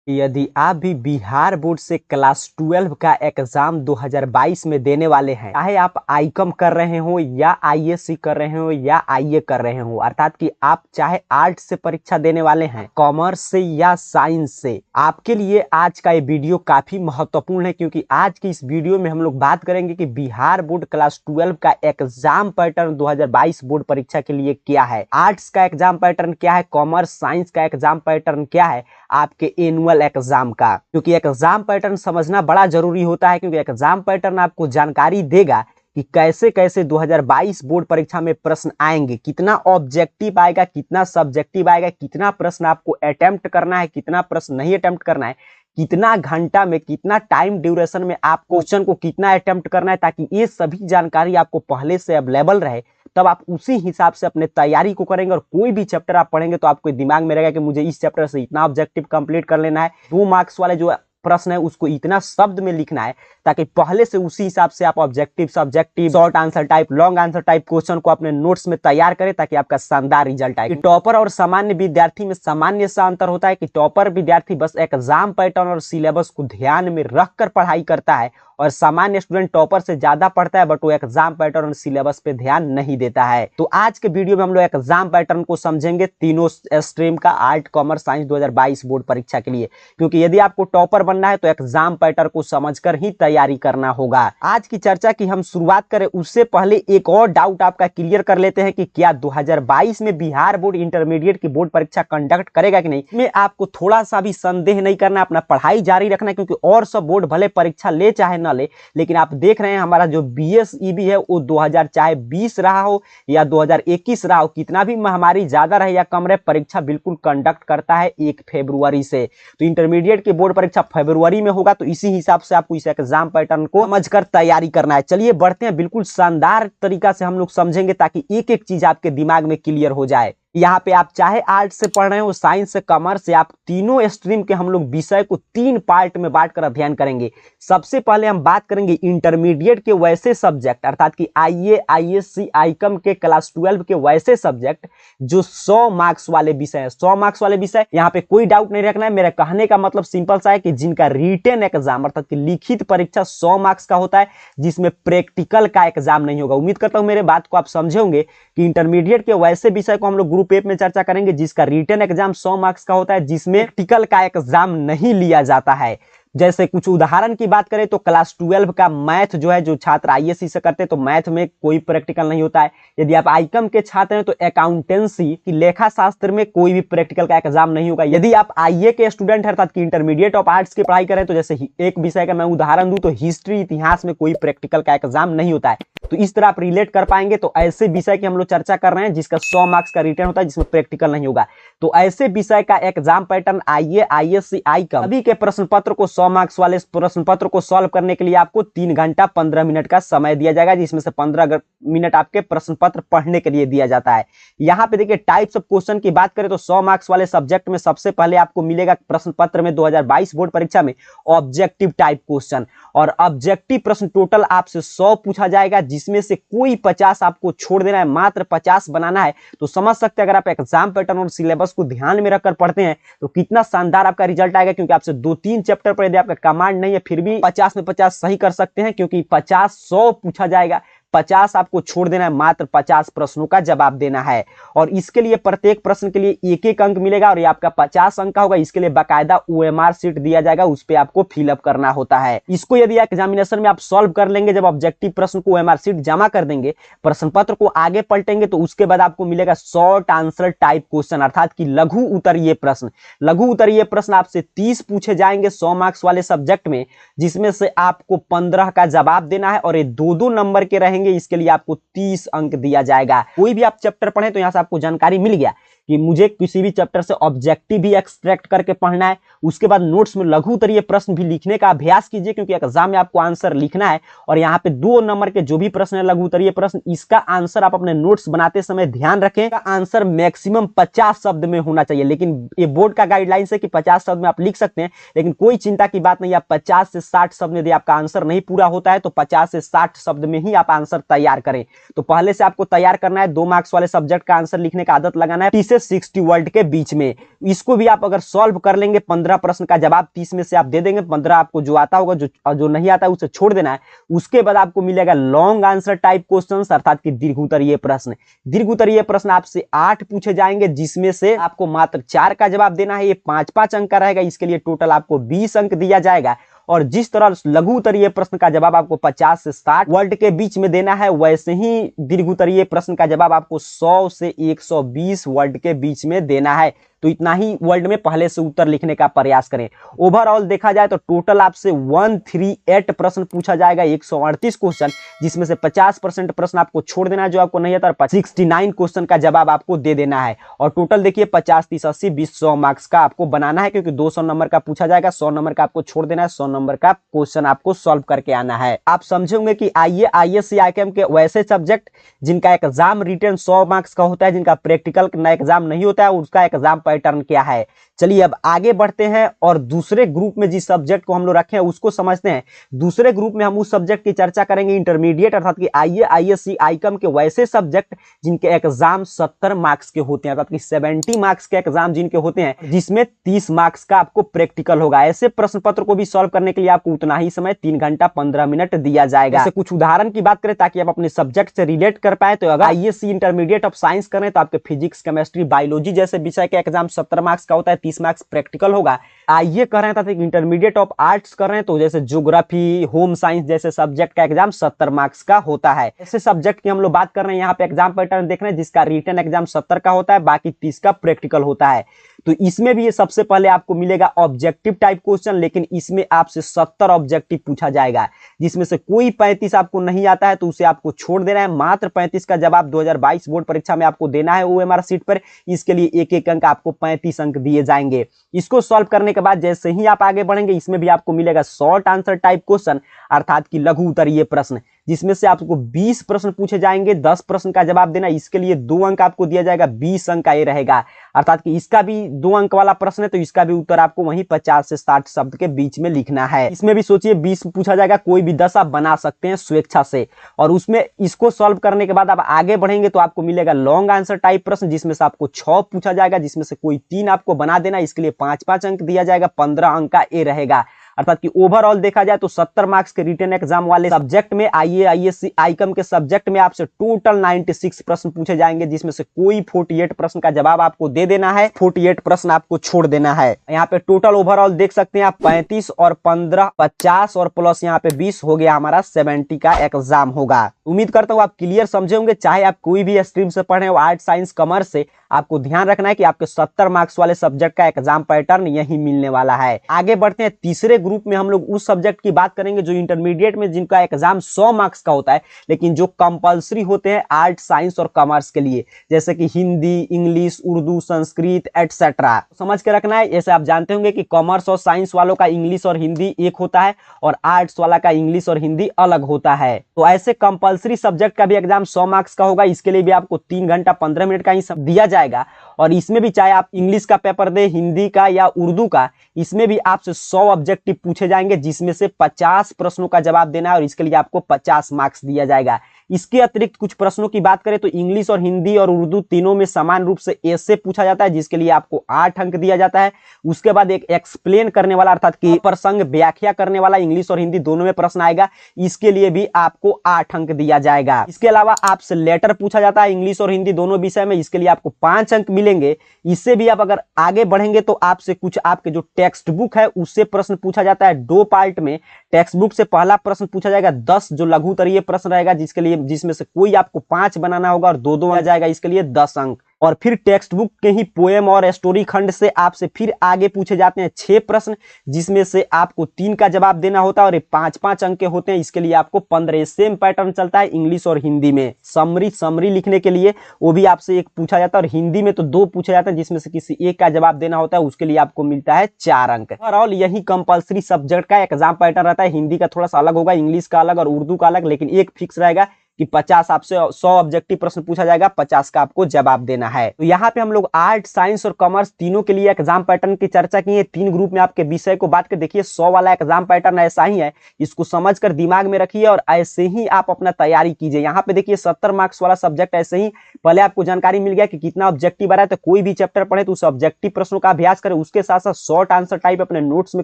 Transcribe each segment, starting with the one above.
यदि आप भी बिहार बोर्ड से क्लास 12 का एग्जाम 2022 में देने वाले हैं, चाहे आप आईकॉम कर रहे हो या आईएससी कर रहे हो या आईए कर रहे हो, अर्थात कि आप चाहे आर्ट से परीक्षा देने वाले हैं, कॉमर्स से या साइंस से, आपके लिए आज का ये वीडियो काफी महत्वपूर्ण है। क्योंकि आज की इस वीडियो में हम लोग बात करेंगे कि बिहार बोर्ड क्लास 12 का एग्जाम पैटर्न 2022 बोर्ड परीक्षा के लिए क्या है, आर्ट्स का एग्जाम पैटर्न क्या है, कॉमर्स साइंस का एग्जाम पैटर्न क्या है आपके एनुअल एग्जाम का। क्योंकि एग्जाम पैटर्न समझना बड़ा जरूरी होता है, क्योंकि एग्जाम पैटर्न आपको जानकारी देगा कि कैसे कैसे 2022 बोर्ड परीक्षा में प्रश्न आएंगे, कितना ऑब्जेक्टिव आएगा, कितना सब्जेक्टिव आएगा, कितना प्रश्न आपको अटेम्प्ट करना है, कितना प्रश्न नहीं अटेम्प्ट करना है, कितना घंटा में, कितना टाइम ड्यूरेशन में आप क्वेश्चन को कितना अटेम्प्ट करना है, ताकि ये सभी जानकारी आपको पहले से अवेलेबल रहे। तब आप उसी हिसाब से अपने तैयारी को करेंगे और कोई भी चैप्टर आप पढ़ेंगे तो आपको दिमाग में रहेगा कि मुझे इस चैप्टर से इतना ऑब्जेक्टिव कंप्लीट कर लेना है, 2 मार्क्स वाले जो प्रश्न है उसको इतना शब्द में लिखना है, ताकि पहले से उसी हिसाब से आप objective, subjective, short answer type, long answer type question को अपने नोट्स में तैयार करें, ताकि आपका शानदार रिजल्ट आए। टॉपर और सामान्य विद्यार्थी में सामान्य सा अंतर होता है कि टॉपर विद्यार्थी बस एग्जाम पैटर्न और सिलेबस को ध्यान में रखकर पढ़ाई करता है, और सामान्य स्टूडेंट टॉपर से ज्यादा पढ़ता है बट वो एग्जाम पैटर्न और सिलेबस पे ध्यान नहीं देता है। तो आज के वीडियो में हम लोग एग्जाम पैटर्न को समझेंगे तीनों स्ट्रीम का, आर्ट, कॉमर्स, साइंस 2022 बोर्ड परीक्षा के लिए। क्योंकि यदि आपको टॉपर बनना है तो एग्जाम पैटर्न को समझकर ही तैयारी करना होगा। आज की चर्चा की हम शुरुआत करें उससे पहले एक और डाउट आपका क्लियर कर लेते हैं कि क्या 2022 में बिहार बोर्ड इंटरमीडिएट की बोर्ड परीक्षा कंडक्ट करेगा कि नहीं। इसमें आपको थोड़ा सा भी संदेह नहीं करना, अपना पढ़ाई जारी रखना है, क्योंकि और सब बोर्ड भले परीक्षा ले चाहे ना ले, लेकिन आप देख रहे हैं हमारा जो बीएसईबी है वो 2020 रहा हो या 2021 रहा हो, कितना भी महामारी ज्यादा रहे या कम रहे, परीक्षा बिल्कुल कंडक्ट करता है 1 फरवरी से। तो इंटरमीडिएट की बोर्ड परीक्षा फरवरी में होगा, तो इसी हिसाब से आपको इस एग्जाम पैटर्न को समझकर तैयारी करना है। चलिए बढ़ते हैं, बिल्कुल शानदार तरीका से हम लोग समझेंगे ताकि एक एक चीज आपके दिमाग में क्लियर हो जाए। यहाँ पे आप चाहे आर्ट से पढ़ रहे हो, साइंस से, कॉमर्स से, आप तीनों स्ट्रीम के हम लोग विषय को 3 पार्ट में बांटकर अध्ययन करेंगे। सबसे पहले हम बात करेंगे इंटरमीडिएट के वैसे सब्जेक्ट, अर्थात कि आईए, आईएससी, आईकॉम के क्लास 12 के वैसे सब्जेक्ट जो 100 मार्क्स वाले विषय है। 100 मार्क्स वाले विषय, यहाँ पे कोई डाउट नहीं रखना है। मेरे कहने का मतलब सिंपल सा है कि जिनका रिटन एग्जाम अर्थात कि लिखित परीक्षा 100 मार्क्स का होता है, जिसमें प्रैक्टिकल का एग्जाम नहीं होगा। उम्मीद करता हूं मेरे बात को आप समझे होंगे कि इंटरमीडिएट के वैसे विषय को हम लोग ग्रुप में चर्चा करेंगे जिसका रिटन एग्जाम 100 मार्क्स का होता है, जिसमें प्रैक्टिकल का एग्जाम नहीं लिया जाता है। जैसे कुछ उदाहरण की बात करें तो क्लास 12 का मैथ जो है, जो छात्र आईएससी से करते हैं तो मैथ में कोई प्रैक्टिकल नहीं होता है। यदि आप आईकॉम के छात्र हैं तो अकाउंटेंसी की लेखा शास्त्र में कोई भी प्रैक्टिकल का एग्जाम नहीं होगा। यदि आप आईए के स्टूडेंट हैं अर्थात कि इंटरमीडिएट ऑफ आर्ट्स की पढ़ाई करें तो जैसे एक विषय का मैं उदाहरण दूं तो हिस्ट्री, इतिहास में कोई प्रैक्टिकल का एग्जाम नहीं होता है। तो इस तरह आप रिलेट कर पाएंगे। तो ऐसे विषय की हम लोग चर्चा कर रहे हैं जिसका 100 मार्क्स का रिटर्न होता है, जिसमें प्रैक्टिकल नहीं होगा। तो ऐसे विषय का एग्जाम पैटर्न आईए, आईएससी, आईकॉम सभी के प्रश्न पत्र को 100 मार्क्स वाले प्रश्न पत्र को सॉल्व करने के लिए आपको 3 घंटा 15 मिनट का समय दिया जाएगा, जिसमें से 15 मिनट आपके प्रश्न पत्र पढ़ने के लिए दिया जाता है। यहाँ पे देखिए टाइप्स ऑफ क्वेश्चन की बात करें तो 100 मार्क्स वाले सब्जेक्ट में सबसे पहले आपको मिलेगा प्रश्न पत्र में 2022 बोर्ड परीक्षा में ऑब्जेक्टिव टाइप क्वेश्चन, और ऑब्जेक्टिव प्रश्न टोटल आपसे 100 पूछा जाएगा, जिसमें से कोई 50 आपको छोड़ देना है, मात्र 50 बनाना है। तो समझ सकते हैं अगर आप एग्जाम पैटर्न और सिलेबस को ध्यान में रखकर पढ़ते हैं तो कितना शानदार आपका रिजल्ट आएगा। क्योंकि आपसे 2-3 चैप्टर पर यदि आपका कमांड नहीं है फिर भी 50 में 50 सही कर सकते हैं, क्योंकि 50-100 पूछा जाएगा, 50 आपको छोड़ देना है, मात्र 50 प्रश्नों का जवाब देना है। और इसके लिए प्रत्येक प्रश्न के लिए 1-1 अंक मिलेगा और ये आपका 50 अंक का होगा। इसके लिए बाकायदा ओएमआर शीट दिया जाएगा, उस पर आपको फिलअप करना होता है। इसको यदि एग्जामिनेशन में आप सॉल्व कर लेंगे, जब ऑब्जेक्टिव प्रश्न को ओएमआर शीट जमा कर देंगे, प्रश्न पत्र को आगे पलटेंगे तो उसके बाद आपको मिलेगा शॉर्ट आंसर टाइप क्वेश्चन, अर्थात कि लघु उत्तरीय प्रश्न। लघु उत्तरीय प्रश्न आपसे 30 पूछे जाएंगे 100 मार्क्स वाले सब्जेक्ट में, जिसमें से आपको 15 का जवाब देना है और ये 2-2 नंबर के रहेंगे। इसके लिए आपको 30 अंक दिया जाएगा। कोई भी आप चैप्टर पढ़े तो यहां से आपको जानकारी मिल गया कि मुझे किसी भी चैप्टर से ऑब्जेक्टिव भी एक्सट्रैक्ट करके पढ़ना है। उसके बाद नोट्स में लघु उत्तरीय प्रश्न भी लिखने का अभ्यास कीजिए, क्योंकि एग्जाम में आपको आंसर लिखना है। और यहाँ पे 2 नंबर के जो भी प्रश्न है लघु उत्तरीय प्रश्न, इसका आंसर आप अपने नोट्स बनाते समय ध्यान रखें, का आंसर मैक्सिमम 50 शब्द में होना चाहिए। लेकिन ये बोर्ड का गाइडलाइन है कि 50 शब्द में आप लिख सकते हैं, लेकिन कोई चिंता की बात नहीं। आप 50 से 60 शब्द में यदि आपका आंसर नहीं पूरा होता है तो 50 से 60 शब्द में ही आप आंसर तैयार करें। तो पहले से आपको तैयार करना है, 2 मार्क्स वाले सब्जेक्ट का आंसर लिखने का आदत लगाना है। 30 से 60 वर्ड के बीच में। इसको भी आप अगर सॉल्व कर लेंगे, 15 प्रश्न का जवाब 30 में से आप दे देंगे, 15 आपको जो आता होगा, जो नहीं आता है उसे छोड़ देना है। उसके बाद आपको मिलेगा लॉन्ग आंसर टाइप क्वेश्चन, अर्थात कि दीर्घ उत्तरीय प्रश्न। दीर्घ उत्तरीय प्रश्न आपसे 8 पूछे जाएंगे, जिसमें से आपको मात्र 4 का जवाब देना है। ये 5-5 अंक का रहेगा, इसके लिए टोटल आपको 20 अंक दिया जाएगा। और जिस तरह लघु उत्तरीय प्रश्न का जवाब आपको 50 से 60 वर्ड के बीच में देना है, वैसे ही दीर्घ उत्तरीय प्रश्न का जवाब आपको 100 से 120 वर्ड के बीच में देना है। तो इतना ही वर्ड में पहले से उत्तर लिखने का प्रयास करें। ओवरऑल देखा जाए तो टोटल आपसे 138 प्रश्न पूछा जाएगा, 138 क्वेश्चन, जिसमें से 50% प्रश्न आपको छोड़ देना है जो आपको नहीं आता, और 69 क्वेश्चन का जवाब आपको दे देना है। और टोटल देखिए 50, 30, 80, 20, 100 मार्क्स का आपको बनाना है, क्योंकि 200 नंबर का पूछा जाएगा, 100 नंबर का आपको छोड़ देना है, 100 नंबर का क्वेश्चन आपको सॉल्व करके आना है। आप समझेंगे कि आइए आईएएस आईकेएम के वैसे सब्जेक्ट जिनका एग्जाम रिटर्न 100 मार्क्स का होता है, जिनका प्रैक्टिकल का एग्जाम नहीं होता है, उसका एग्जाम पैटर्न क्या है। चलिए अब आगे बढ़ते हैं और दूसरे ग्रुप में जिस सब्जेक्ट को हम लोग रखे हैं उसको समझते हैं। दूसरे ग्रुप में हम उस सब्जेक्ट की चर्चा करेंगे इंटरमीडिएट, अर्थात कि आईए आईएससी आईकम के वैसे सब्जेक्ट जिनके एग्जाम 70 मार्क्स के होते हैं, अर्थात कि 70 मार्क्स के एग्जाम जिनके होते हैं, जिसमें 30 मार्क्स का आपको प्रैक्टिकल होगा। ऐसे प्रश्न पत्र को भी सॉल्व करने के लिए आपको उतना ही समय 3 घंटा 15 मिनट दिया जाएगा। जैसे कुछ उदाहरण की बात करें ताकि आप अपने सब्जेक्ट से रिलेट कर पाए, तो अगर आईएससी इंटरमीडिएट ऑफ साइंस करें तो आपके फिजिक्स, केमिस्ट्री, बायोलॉजी जैसे विषय के एग्जाम 70 मार्क्स का होता है, 30 मार्क्स प्रैक्टिकल होगा। आइए कर रहे हैं तथा इंटरमीडिएट ऑफ आर्ट्स कर रहे हैं तो जैसे ज्योग्राफी, होम साइंस जैसे सब्जेक्ट का एग्जाम 70 मार्क्स का होता है। ऐसे सब्जेक्ट की हम लोग बात कर रहे हैं, यहाँ पे एग्जाम पैटर्न देख रहे हैं, जिसका रिटन एग्जाम 70 का होता है, बाकी 30 का प्रैक्टिकल होता है। तो इसमें भी ये सबसे पहले आपको मिलेगा ऑब्जेक्टिव टाइप क्वेश्चन, लेकिन इसमें आपसे 70 ऑब्जेक्टिव पूछा जाएगा, जिसमें से कोई 35 आपको नहीं आता है तो उसे आपको छोड़ देना है। मात्र 35 का जवाब 2022 बोर्ड परीक्षा में आपको देना है ओएमआर सीट पर। इसके लिए एक एक अंक आपको 35 अंक दिए जाएंगे। इसको सॉल्व करने के बाद जैसे ही आप आगे बढ़ेंगे, इसमें भी आपको मिलेगा शॉर्ट आंसर टाइप क्वेश्चन, अर्थात कि लघु उत्तरीय प्रश्न, जिसमें से आपको 20 प्रश्न पूछे जाएंगे, 10 प्रश्न का जवाब देना। इसके लिए 2 अंक आपको दिया जाएगा, 20 अंक का ये रहेगा, अर्थात कि इसका भी 2 अंक वाला प्रश्न है तो इसका भी उत्तर आपको वहीं 50 से 60 शब्द के बीच में लिखना है। इसमें भी सोचिए 20 पूछा जाएगा, कोई भी 10 आप बना सकते हैं स्वेच्छा से। और उसमें इसको सॉल्व करने के बाद आप आगे बढ़ेंगे तो आपको मिलेगा लॉन्ग आंसर टाइप प्रश्न, जिसमें से आपको 6 पूछा जाएगा, जिसमें से कोई 3 आपको बना देना। इसके लिए 5-5 अंक दिया जाएगा, 15 अंक का ए रहेगा। अर्थात कि ओवरऑल देखा जाए तो 70 मार्क्स के रिटन एग्जाम वाले सब्जेक्ट में, आईए आईएससी आईकम के सब्जेक्ट में आपसे टोटल 96 प्रश्न पूछे जाएंगे, जिसमें से कोई 48 प्रश्न का जवाब आपको दे देना है, 48 प्रश्न आपको छोड़ देना है। यहाँ पे टोटल ओवरऑल देख सकते हैं आप, 35 और 15 50 और प्लस यहाँ पे 20 हो गया, हमारा 70 का एग्जाम होगा। उम्मीद करता हूँ आप क्लियर समझे होंगे। चाहे आप कोई भी स्ट्रीम से पढ़े हो, आर्ट, साइंस, कॉमर्स से, आपको ध्यान रखना है कि आपके 70 मार्क्स वाले सब्जेक्ट का एग्जाम पैटर्न यही मिलने वाला है। आगे बढ़ते हैं, तीसरे ग्रुप में हम लोग उस सब्जेक्ट की बात करेंगे जो इंटरमीडिएट में जिनका एग्जाम 100 मार्क्स का होता है, लेकिन जो कंपलसरी होते हैं आर्ट, साइंस और कॉमर्स के लिए, जैसे कि हिंदी, इंग्लिश, उर्दू, संस्कृत एटसेट्रा। समझ के रखना है। जैसे आप जानते होंगे कि कॉमर्स और साइंस वालों का इंग्लिश और हिंदी एक होता है, और आर्ट्स वाला का इंग्लिश और हिंदी अलग होता है। तो ऐसे कंपलसरी सब्जेक्ट का भी एग्जाम 100 मार्क्स का होगा। इसके लिए भी आपको 3 घंटा 15 मिनट का ही सब दिया जाएगा। और इसमें भी चाहे आप इंग्लिश का पेपर दे, हिंदी का या उर्दू का, इसमें भी आपसे 100 ऑब्जेक्टिव पूछे जाएंगे, जिसमें से 50 प्रश्नों का जवाब देना है, और इसके लिए आपको 50 मार्क्स दिया जाएगा। इसके अतिरिक्त कुछ प्रश्नों की बात करें तो इंग्लिश और हिंदी और उर्दू तीनों में समान रूप से ऐसे पूछा जाता है, जिसके लिए आपको 8 अंक दिया जाता है। उसके बाद एक एक्सप्लेन करने वाला, अर्थात कि प्रसंग व्याख्या करने वाला इंग्लिश और हिंदी दोनों में प्रश्न आएगा, इसके लिए भी आपको 8 अंक दिया जाएगा। इसके अलावा आपसे लेटर पूछा जाता है इंग्लिश और हिंदी दोनों विषय में, इसके लिए आपको 5 अंक मिलेंगे। इससे भी आप अगर आगे बढ़ेंगे तो आपसे कुछ आपके जो टेक्स्ट बुक है उससे प्रश्न पूछा जाता है 2 पार्ट में। टेक्स्ट बुक से पहला प्रश्न पूछा जाएगा 10 जो लघु उत्तरीय प्रश्न रहेगा, जिसमें से कोई आपको 5 बनाना होगा, और 2-2 आ जाएगा, इसके लिए 10 अंक। और फिर टेक्स्ट बुक के ही पोएम और स्टोरी खंड से आपसे फिर आगे पूछे जाते हैं 6 प्रश्न, जिसमें से आपको 3 का जवाब देना होता है, और ये 5-5 अंक के होते हैं। इसके लिए आपको 15 सेम पैटर्न चलता है इंग्लिश और हिंदी में। समरी लिखने के लिए वो भी आपसे 1 पूछा जाता है, और हिंदी में तो 2 पूछे जाते हैं, जिसमें से किसी एक का जवाब देना होता है, उसके लिए आपको मिलता है 4 अंक। ओवरऑल यही कंपलसरी सब्जेक्ट का एग्जाम पैटर्न रहता है। हिंदी का थोड़ा सा अलग होगा, इंग्लिश का अलग और उर्दू का अलग, लेकिन एक फिक्स रहेगा कि 50 आपसे 100 ऑब्जेक्टिव प्रश्न पूछा जाएगा, 50 का आपको जवाब देना है। तो यहाँ पे हम लोग आर्ट, साइंस और कॉमर्स तीनों के लिए एग्जाम पैटर्न की चर्चा की है। 3 ग्रुप में आपके विषय को बांट के देखिए। 100 वाला एग्जाम पैटर्न ऐसा ही है, इसको समझकर दिमाग में रखिए और ऐसे ही आप अपना तैयारी कीजिए। यहाँ पे देखिए 70 मार्क्स वाला सब्जेक्ट ऐसे ही पहले आपको जानकारी मिल गया कि कितना ऑब्जेक्टिव आ रहा है, तो कोई भी चैप्टर पढ़े तो उस ऑब्जेक्टिव प्रश्नों का अभ्यास करें, उसके साथ साथ शॉर्ट आंसर टाइप अपने नोट्स में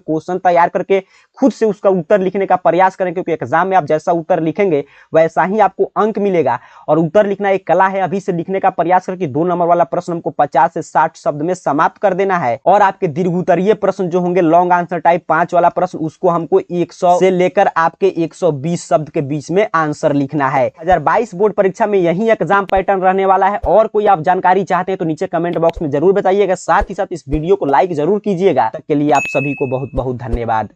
क्वेश्चन तैयार करके खुद से उसका उत्तर लिखने का प्रयास करें, क्योंकि एग्जाम में आप जैसा उत्तर लिखेंगे वैसा ही आपको अंक मिलेगा। और उत्तर लिखना एक कला है, अभी से लिखने का प्रयास करके 2 नंबर वाला प्रश्न हमको 50 से 60 शब्द में समाप्त कर देना है। और आपके दीर्घ उत्तरीय प्रश्न जो होंगे लॉन्ग आंसर टाइप 5 वाला प्रश्न, उसको हमको 100 से लेकर आपके 120 शब्द के बीच में आंसर लिखना है। 2022 बोर्ड परीक्षा में यही एग्जाम पैटर्न रहने वाला है। और कोई आप जानकारी चाहते हैं तो नीचे कमेंट बॉक्स में जरूर बताइएगा। साथ ही साथ इस वीडियो को लाइक जरूर कीजिएगा। तब तक के लिए आप सभी को बहुत बहुत धन्यवाद।